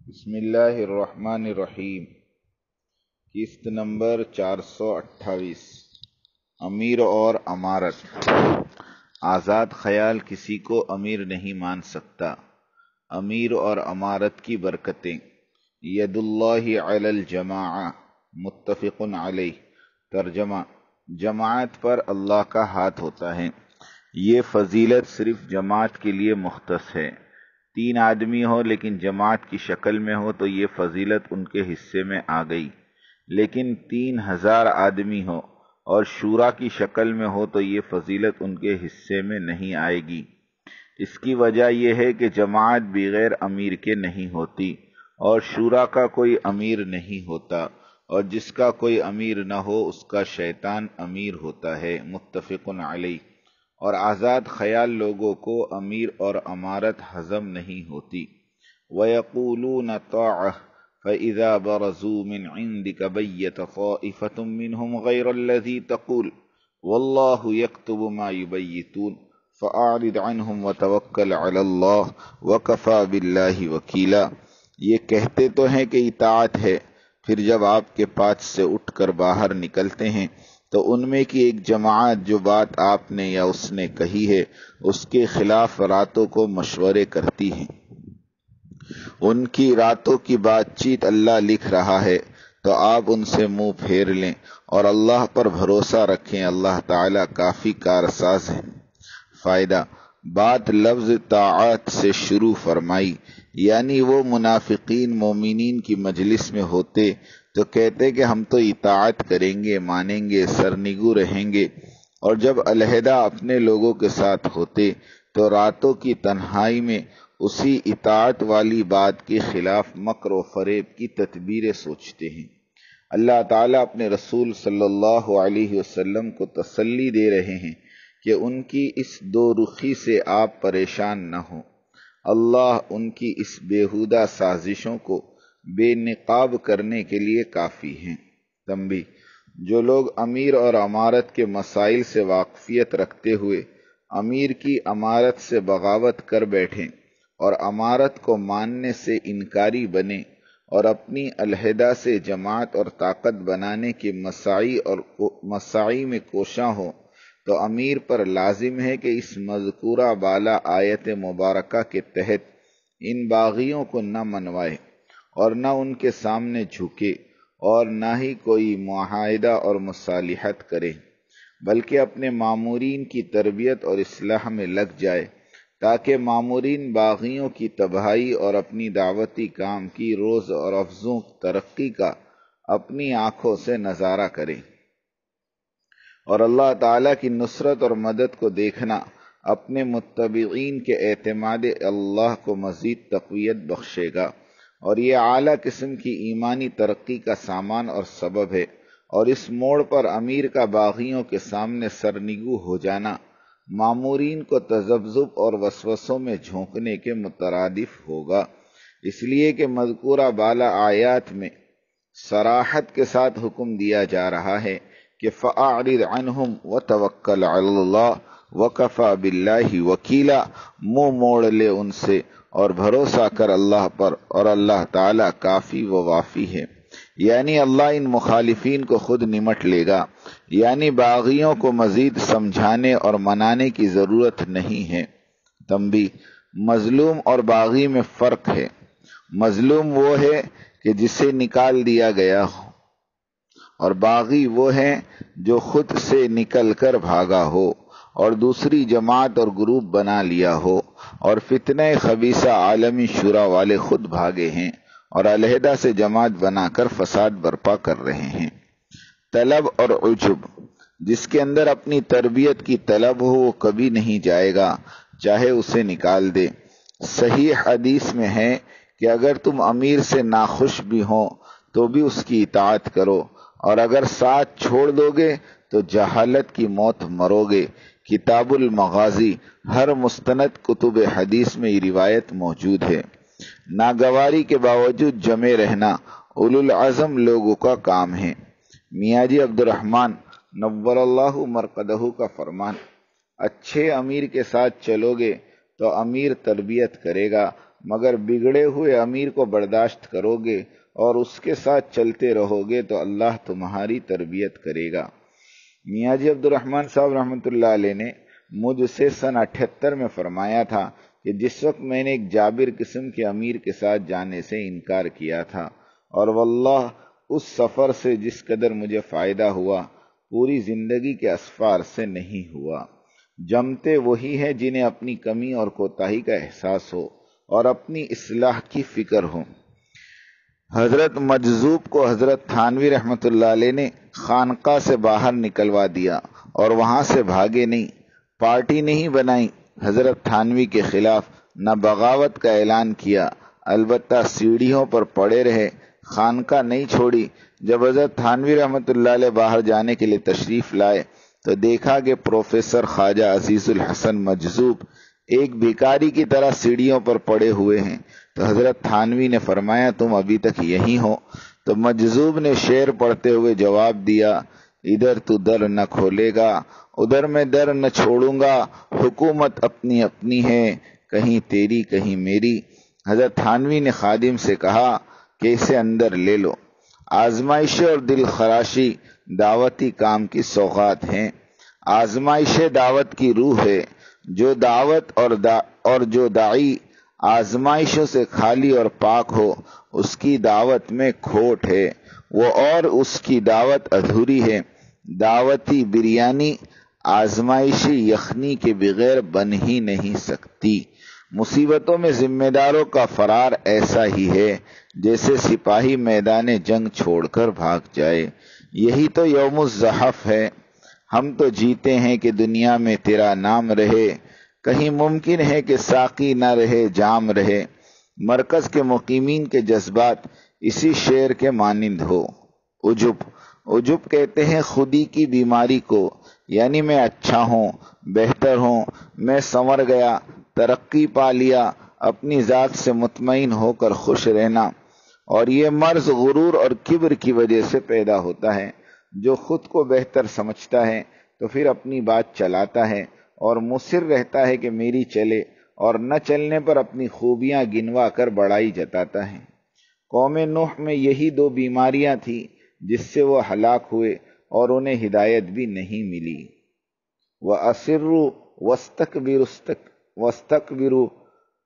بسم اللہ الرحمن الرحیم۔ قسط نمبر 428۔ امیر اور امارت۔ آزاد خیال کسی کو امیر نہیں مان سکتا۔ امیر اور امارت کی برکتیں۔ ید اللہ علی الجماعہ متفق علیہ۔ ترجمہ: جماعت پر اللہ کا ہاتھ ہوتا ہے۔ یہ فضیلت صرف جماعت کے لیے مختص ہے۔ 3 آدمی ہو لیکن جماعت کی شکل میں ہو تو یہ فضیلت ان کے حصے میں آ گئی، لیکن 3000 آدمی ہو اور شورا کی شکل میں ہو تو یہ فضیلت ان کے حصے میں نہیں آئے گی۔ اس کی وجہ یہ ہے کہ جماعت بغیر امیر کے نہیں ہوتی اور شورا کا کوئی امیر نہیں ہوتا، اور جس کا کوئی امیر نہ ہو اس کا شیطان امیر ہوتا ہے۔ متفق علیہ۔ اور آزاد خیال لوگوں کو امیر اور امارت ہضم نہیں ہوتی۔ وَيَقُولُونَ طَاعَةٌ فَإِذَا بَرَزُوا مِنْ عِنْدِكَ بَيَّتَ طَائِفَةٌ مِّنْهُمْ غَيْرَ الَّذِي تَقُولُ وَاللَّهُ يَكْتُبُ مَا يُبَيِّتُونَ فَأَعْرِضْ عَنْهُمْ وَتَوَكَّلْ عَلَى اللَّهِ وَكَفَى بِاللَّهِ وَكِيلًا۔ یہ کہتے تو ہیں کہ اطاعت ہے، پھر جب آپ کے پاس سے اٹھ کر باہر نکلتے ہیں تو ان میں کی ایک جماعت جو بات آپ نے یا اس نے کہی ہے اس کے خلاف راتوں کو مشورے کرتی ہے۔ ان کی راتوں کی بات چیت اللہ لکھ رہا ہے، تو آپ ان سے منہ پھیر لیں اور اللہ پر بھروسہ رکھیں، اللہ تعالیٰ کافی کارساز ہے۔ فائدہ: بات لفظ طاعت سے شروع فرمائی، یعنی وہ منافقین مومنین کی مجلس میں ہوتے تو کہتے کہ ہم تو اطاعت کریں گے، مانیں گے، سرنگو رہیں گے، اور جب علیحدہ اپنے لوگوں کے ساتھ ہوتے تو راتوں کی تنہائی میں اسی اطاعت والی بات کے خلاف مکر و فریب کی تدبیریں سوچتے ہیں۔ اللہ تعالیٰ اپنے رسول صلی اللہ علیہ وسلم کو تسلی دے رہے ہیں کہ ان کی اس دو رخی سے آپ پریشان نہ ہوں۔ اللہ ان کی اس بیہودہ سازشوں کو بے نقاب کرنے کے لیے کافی ہیں۔ تنبیہ: جو لوگ امیر اور امارت کے مسائل سے واقفیت رکھتے ہوئے امیر کی امارت سے بغاوت کر بیٹھیں اور امارت کو ماننے سے انکاری بنے اور اپنی علیحدہ سے جماعت اور طاقت بنانے کے مساعی میں کوشاں ہو تو امیر پر لازم ہے کہ اس مذکورہ بالا آیت مبارکہ کے تحت ان باغیوں کو نہ منوائے اور نہ ان کے سامنے جھکے اور نہ ہی کوئی معاہدہ اور مصالحت کرے، بلکہ اپنے مامورین کی تربیت اور اصلاح میں لگ جائے تاکہ مامورین باغیوں کی تباہی اور اپنی دعوتی کام کی روز اور افزوں ترقی کا اپنی آنکھوں سے نظارہ کریں، اور اللہ تعالیٰ کی نصرت اور مدد کو دیکھنا اپنے متبعین کے اعتماد اللہ کو مزید تقویت بخشے گا، اور یہ اعلیٰ قسم کی ایمانی ترقی کا سامان اور سبب ہے۔ اور اس موڑ پر امیر کا باغیوں کے سامنے سرنگو ہو جانا مامورین کو تذبذب اور وسوسوں میں جھونکنے کے مترادف ہوگا، اس لیے کہ مذکورہ بالا آیات میں صراحت کے ساتھ حکم دیا جا رہا ہے کہ فَأَعْرِضْ عَنْهُمْ وَتَوَكَّلْ عَلَى اللَّهِ وَكَفَى بِاللَّهِ وَكِيلًا۔ منہ موڑ لے ان سے اور بھروسہ کر اللہ پر، اور اللہ تعالیٰ کافی و وافی ہے، یعنی اللہ ان مخالفین کو خود نمٹ لے گا، یعنی باغیوں کو مزید سمجھانے اور منانے کی ضرورت نہیں ہے۔ تنبیہ: مظلوم اور باغی میں فرق ہے۔ مظلوم وہ ہے کہ جسے نکال دیا گیا ہو، اور باغی وہ ہے جو خود سے نکل کر بھاگا ہو اور دوسری جماعت اور گروپ بنا لیا ہو، اور فتنہ خبیثہ عالمی شورا والے خود بھاگے ہیں اور علیحدہ سے جماعت بنا کر فساد برپا کر رہے ہیں۔ طلب اور عجب: جس کے اندر اپنی تربیت کی طلب ہو وہ کبھی نہیں جائے گا چاہے اسے نکال دے۔ صحیح حدیث میں ہے کہ اگر تم امیر سے ناخوش بھی ہو تو بھی اس کی اطاعت کرو، اور اگر ساتھ چھوڑ دو گے تو جہالت کی موت مرو گے۔ کتاب المغازی، ہر مستند کتب حدیث میں یہ روایت موجود ہے۔ ناگواری کے باوجود جمے رہنا اولو العزم لوگوں کا کام ہے۔ میاں جی عبد الرحمن نور اللہ مرقدہ کا فرمان: اچھے امیر کے ساتھ چلو گے تو امیر تربیت کرے گا، مگر بگڑے ہوئے امیر کو برداشت کرو گے اور اس کے ساتھ چلتے رہو گے تو اللہ تمہاری تربیت کرے گا۔ میاں جی عبد الرحمن صاحب رحمۃ اللہ علیہ نے مجھ سے سن 78 میں فرمایا تھا کہ جس وقت میں نے ایک جابر قسم کے امیر کے ساتھ جانے سے انکار کیا تھا، اور واللہ اس سفر سے جس قدر مجھے فائدہ ہوا پوری زندگی کے اسفار سے نہیں ہوا۔ جمتے وہی ہیں جنہیں اپنی کمی اور کوتاہی کا احساس ہو اور اپنی اصلاح کی فکر ہو۔ حضرت مجذوب کو حضرت تھانوی رحمۃ اللہ علیہ نے خانقاہ سے باہر نکلوا دیا اور وہاں سے بھاگے نہیں، پارٹی نہیں بنائی، حضرت تھانوی کے خلاف نہ بغاوت کا اعلان کیا، البتہ سیڑھیوں پر پڑے رہے، خانقاہ نہیں چھوڑی۔ جب حضرت تھانوی رحمۃ اللہ علیہ باہر جانے کے لیے تشریف لائے تو دیکھا کہ پروفیسر خواجہ عزیز الحسن مجذوب ایک بھکاری کی طرح سیڑھیوں پر پڑے ہوئے ہیں، تو حضرت تھانوی نے فرمایا تم ابھی تک یہی ہو؟ تو مجذوب نے شعر پڑھتے ہوئے جواب دیا، ادھر تو در نہ کھولے گا، ادھر میں در نہ چھوڑوں گا، حکومت اپنی اپنی ہے، کہیں تیری کہیں میری۔ حضرت تھانوی نے خادم سے کہا کہ اسے اندر لے لو۔ آزمائش اور دل خراشی دعوتی کام کی سوغات ہیں۔ آزمائش دعوت کی روح ہے۔ جو دعوت اور جو داعی آزمائشوں سے خالی اور پاک ہو اس کی دعوت میں کھوٹ ہے، وہ اور اس کی دعوت ادھوری ہے۔ دعوتی بریانی آزمائشی یخنی کے بغیر بن ہی نہیں سکتی۔ مصیبتوں میں ذمہ داروں کا فرار ایسا ہی ہے جیسے سپاہی میدان جنگ چھوڑ کر بھاگ جائے۔ یہی تو یوم الزحف ہے۔ ہم تو جیتے ہیں کہ دنیا میں تیرا نام رہے، کہیں ممکن ہے کہ ساقی نہ رہے جام رہے۔ مرکز کے مقیمین کے جذبات اسی شعر کے مانند ہو۔ عجب کہتے ہیں خودی کی بیماری کو، یعنی میں اچھا ہوں، بہتر ہوں، میں سنور گیا، ترقی پا لیا، اپنی ذات سے مطمئن ہو کر خوش رہنا۔ اور یہ مرض غرور اور کبر کی وجہ سے پیدا ہوتا ہے۔ جو خود کو بہتر سمجھتا ہے تو پھر اپنی بات چلاتا ہے اور مصر رہتا ہے کہ میری چلے، اور نہ چلنے پر اپنی خوبیاں گنوا کر بڑائی جتاتا ہے۔ قوم نوح میں یہی دو بیماریاں تھیں جس سے وہ ہلاک ہوئے اور انہیں ہدایت بھی نہیں ملی۔ وَأَسِرُّوا وَاسْتَكْبِرُوا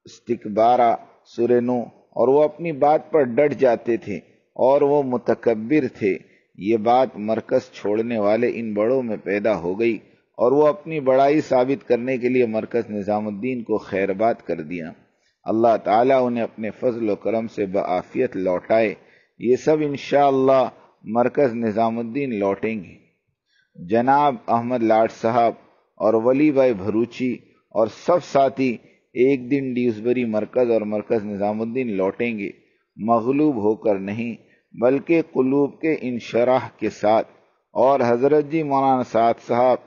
اسْتِكْبَارًا سورہ نوح۔ اور وہ اپنی بات پر ڈٹ جاتے تھے اور وہ متکبر تھے۔ یہ بات مرکز چھوڑنے والے ان بڑوں میں پیدا ہو گئی اور وہ اپنی بڑائی ثابت کرنے کے لیے مرکز نظام الدین کو خیرباد کر دیا۔ اللہ تعالیٰ انہیں اپنے فضل و کرم سے بعافیت لوٹائے۔ یہ سب انشاءاللہ مرکز نظام الدین لوٹیں گے۔ جناب احمد لاڈ صاحب اور ولی بھائی بھروچی اور سب ساتھی ایک دن ڈیوزبری مرکز اور مرکز نظام الدین لوٹیں گے، مغلوب ہو کر نہیں بلکہ قلوب کے انشراح کے ساتھ۔ اور حضرت جی مولانا سعد صاحب،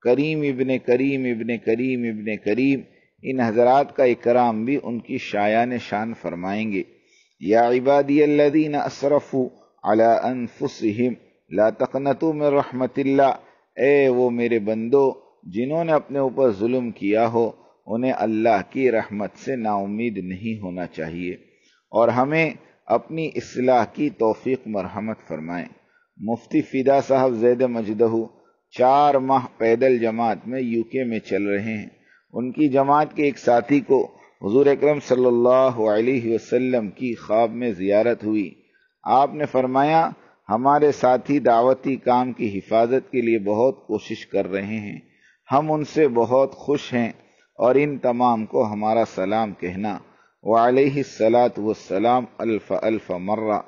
کریم ابن کریم ابن کریم ابن کریم، ان حضرات کا اکرام بھی ان کی شایان شان فرمائیں گے۔ یا عبادی الذین اسرفوا علی انفسہم لا تقنطوا من رحمت اللہ، اے وہ میرے بندو جنہوں نے اپنے اوپر ظلم کیا ہو انہیں اللہ کی رحمت سے نا امید نہیں ہونا چاہیے، اور ہمیں اپنی اصلاح کی توفیق مرحمت فرمائیں۔ مفتی فدا صاحب زید مجدہ 4 ماہ پیدل جماعت میں UK میں چل رہے ہیں۔ ان کی جماعت کے ایک ساتھی کو حضور اکرم صلی اللہ علیہ وسلم کی خواب میں زیارت ہوئی۔ آپ نے فرمایا ہمارے ساتھی دعوتی کام کی حفاظت کے لیے بہت کوشش کر رہے ہیں، ہم ان سے بہت خوش ہیں، اور ان تمام کو ہمارا سلام کہنا۔ وعلیہ الصلاۃ والسلام الف الف مرہ۔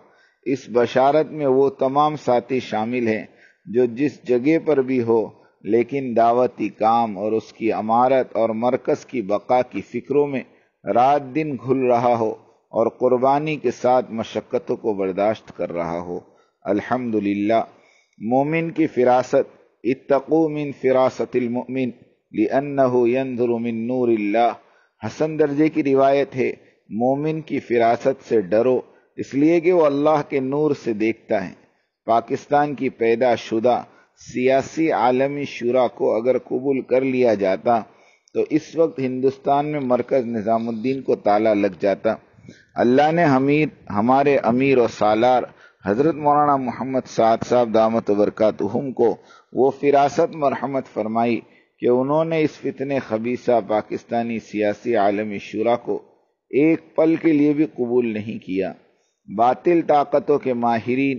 اس بشارت میں وہ تمام ساتھی شامل ہیں جو جس جگہ پر بھی ہو لیکن دعوتی کام اور اس کی عمارت اور مرکز کی بقا کی فکروں میں رات دن گھل رہا ہو اور قربانی کے ساتھ مشقتوں کو برداشت کر رہا ہو۔ الحمدللہ۔ مومن کی فراست، اتقوا من فراست المؤمن لأنہ ينظر من نور اللہ۔ حسن درجے کی روایت ہے، مومن کی فراست سے ڈرو اس لیے کہ وہ اللہ کے نور سے دیکھتا ہے۔ پاکستان کی پیدا شدہ سیاسی عالمی شورا کو اگر قبول کر لیا جاتا تو اس وقت ہندوستان میں مرکز نظام الدین کو تالا لگ جاتا۔ اللہ نے ہمارے امیر و سالار حضرت مولانا محمد سعد صاحب دامت برکاتہم کو وہ فراست مرحمت فرمائی کہ انہوں نے اس فتنے خبیثہ پاکستانی سیاسی عالمی شورا کو ایک پل کے لیے بھی قبول نہیں کیا۔ باطل طاقتوں کے ماہرین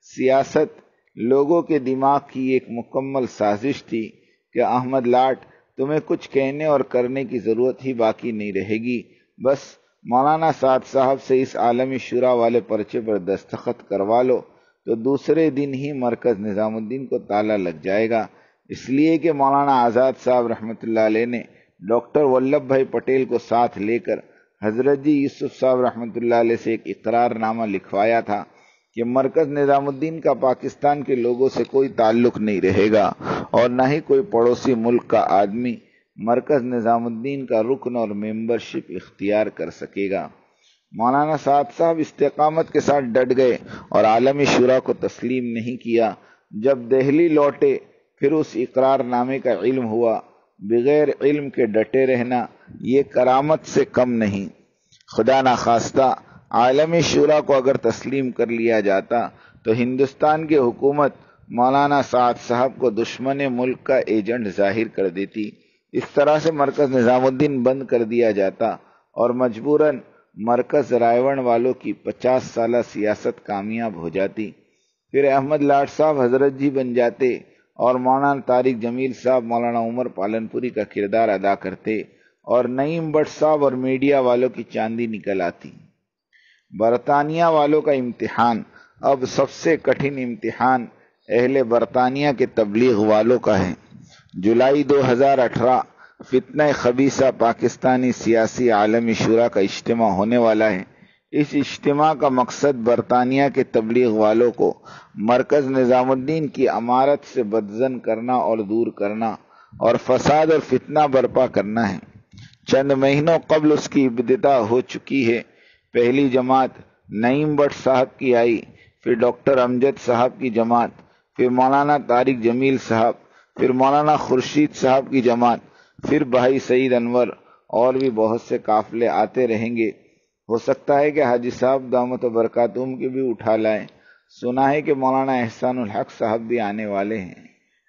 سیاست لوگوں کے دماغ کی ایک مکمل سازش تھی کہ احمد لاٹ تمہیں کچھ کہنے اور کرنے کی ضرورت ہی باقی نہیں رہے گی، بس مولانا سعد صاحب سے اس عالمی شورا والے پرچے پر دستخط کروا لو تو دوسرے دن ہی مرکز نظام الدین کو تالا لگ جائے گا۔ اس لیے کہ مولانا آزاد صاحب رحمۃ اللہ علیہ نے ڈاکٹر ولبھ بھائی پٹیل کو ساتھ لے کر حضرت جی یوسف صاحب رحمۃ اللہ علیہ سے ایک اقرار نامہ لکھوایا تھا کہ مرکز نظام الدین کا پاکستان کے لوگوں سے کوئی تعلق نہیں رہے گا اور نہ ہی کوئی پڑوسی ملک کا آدمی مرکز نظام الدین کا رکن اور ممبرشپ اختیار کر سکے گا۔ مولانا سعد صاحب استقامت کے ساتھ ڈٹ گئے اور عالمی شورا کو تسلیم نہیں کیا۔ جب دہلی لوٹے پھر اس اقرار نامے کا علم ہوا۔ بغیر علم کے ڈٹے رہنا یہ کرامت سے کم نہیں۔ خدا نخواستہ عالمی شورا کو اگر تسلیم کر لیا جاتا تو ہندوستان کی حکومت مولانا سعد صاحب کو دشمن ملک کا ایجنٹ ظاہر کر دیتی۔ اس طرح سے مرکز نظام الدین بند کر دیا جاتا اور مجبوراً مرکز رائے والوں کی 50 سالہ سیاست کامیاب ہو جاتی۔ پھر احمد لاٹ صاحب حضرت جی بن جاتے اور مولانا طارق جمیل صاحب مولانا عمر پالنپوری کا کردار ادا کرتے اور نعیم بٹ صاحب اور میڈیا والوں کی چاندی نکل آتی۔ برطانیہ والوں کا امتحان، اب سب سے کٹھن امتحان اہل برطانیہ کے تبلیغ والوں کا ہے۔ جولائی 2018 فتنہ خبیثہ پاکستانی سیاسی عالمی شورا کا اجتماع ہونے والا ہے۔ اس اجتماع کا مقصد برطانیہ کے تبلیغ والوں کو مرکز نظام الدین کی امارت سے بدظن کرنا اور دور کرنا اور فساد اور فتنہ برپا کرنا ہے۔ چند مہینوں قبل اس کی ابتدا ہو چکی ہے۔ پہلی جماعت نعیم بٹ صاحب کی آئی، پھر ڈاکٹر امجد صاحب کی جماعت، پھر مولانا طارق جمیل صاحب، پھر مولانا خورشید صاحب کی جماعت، پھر بھائی سعید انور اور بھی بہت سے قافلے آتے رہیں گے۔ ہو سکتا ہے کہ حاجی صاحب دامت برکاتہم کی بھی اٹھا لائیں۔ سنا ہے کہ مولانا احسان الحق صاحب بھی آنے والے ہیں۔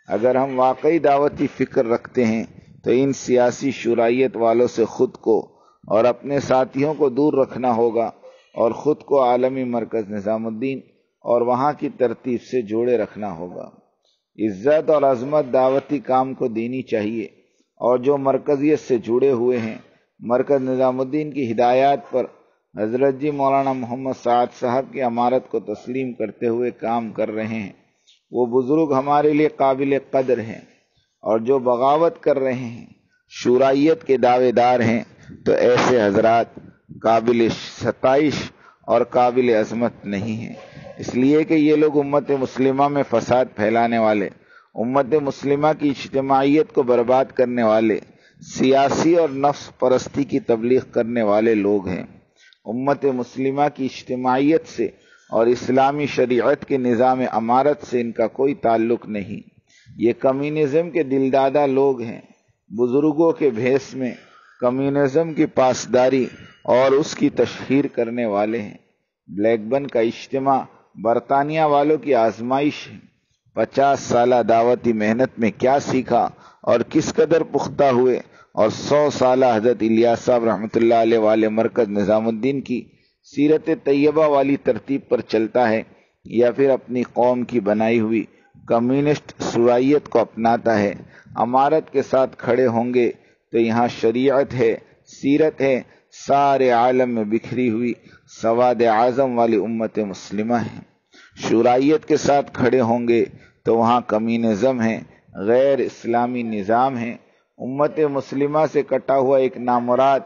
اگر ہم واقعی دعوتی فکر رکھتے ہیں تو ان سیاسی شورائیت والوں سے خود کو اور اپنے ساتھیوں کو دور رکھنا ہوگا اور خود کو عالمی مرکز نظام الدین اور وہاں کی ترتیب سے جوڑے رکھنا ہوگا۔ عزت اور عظمت دعوتی کام کو دینی چاہیے، اور جو مرکزیت سے جڑے ہوئے ہیں مرکز نظام الدین کی ہدایات پر حضرت جی مولانا محمد سعد صاحب کی امارت کو تسلیم کرتے ہوئے کام کر رہے ہیں، وہ بزرگ ہمارے لیے قابل قدر ہیں، اور جو بغاوت کر رہے ہیں شورائیت کے دعوے دار ہیں تو ایسے حضرات قابل ستائش اور قابل عظمت نہیں ہیں۔ اس لیے کہ یہ لوگ امت مسلمہ میں فساد پھیلانے والے، امت مسلمہ کی اجتماعیت کو برباد کرنے والے، سیاسی اور نفس پرستی کی تبلیغ کرنے والے لوگ ہیں۔ امت مسلمہ کی اجتماعیت سے اور اسلامی شریعت کے نظام امارت سے ان کا کوئی تعلق نہیں۔ یہ کمیونزم کے دلدادہ لوگ ہیں، بزرگوں کے بھیس میں کمیونزم کی پاسداری اور اس کی تشہیر کرنے والے ہیں۔ بلیک بن کا اجتماع برطانیہ والوں کی آزمائش ہے۔ 50 سالہ دعوتی محنت میں کیا سیکھا اور کس قدر پختہ ہوئے، اور 100 سالہ حضرت الیاس صاحب رحمۃ اللہ علیہ والے مرکز نظام الدین کی سیرت طیبہ والی ترتیب پر چلتا ہے یا پھر اپنی قوم کی بنائی ہوئی کمیونسٹ شورائیت کو اپناتا ہے۔ امارت کے ساتھ کھڑے ہوں گے تو یہاں شریعت ہے، سیرت ہے، سارے عالم میں بکھری ہوئی سواد اعظم والی امت مسلمہ ہے۔ شورائیت کے ساتھ کھڑے ہوں گے تو وہاں کمیونزم ہے، غیر اسلامی نظام ہے، امت مسلمہ سے کٹا ہوا ایک نامراد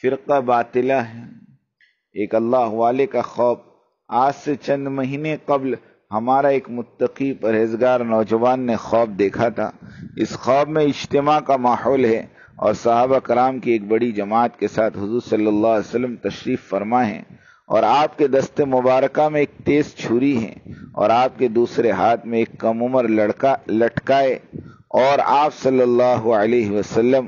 فرقہ باطلہ ہے۔ ایک اللہ والے کا خوف۔ آج سے چند مہینے قبل ہمارا ایک متقی پرہیزگار نوجوان نے خواب دیکھا تھا۔ اس خواب میں اجتماع کا ماحول ہے اور صحابہ کرام کی ایک بڑی جماعت کے ساتھ حضور صلی اللہ علیہ وسلم تشریف فرما ہیں، اور آپ کے دست مبارکہ میں ایک تیز چھری ہے اور آپ کے دوسرے ہاتھ میں ایک کم عمر لڑکا لٹکائے، اور آپ صلی اللہ علیہ وسلم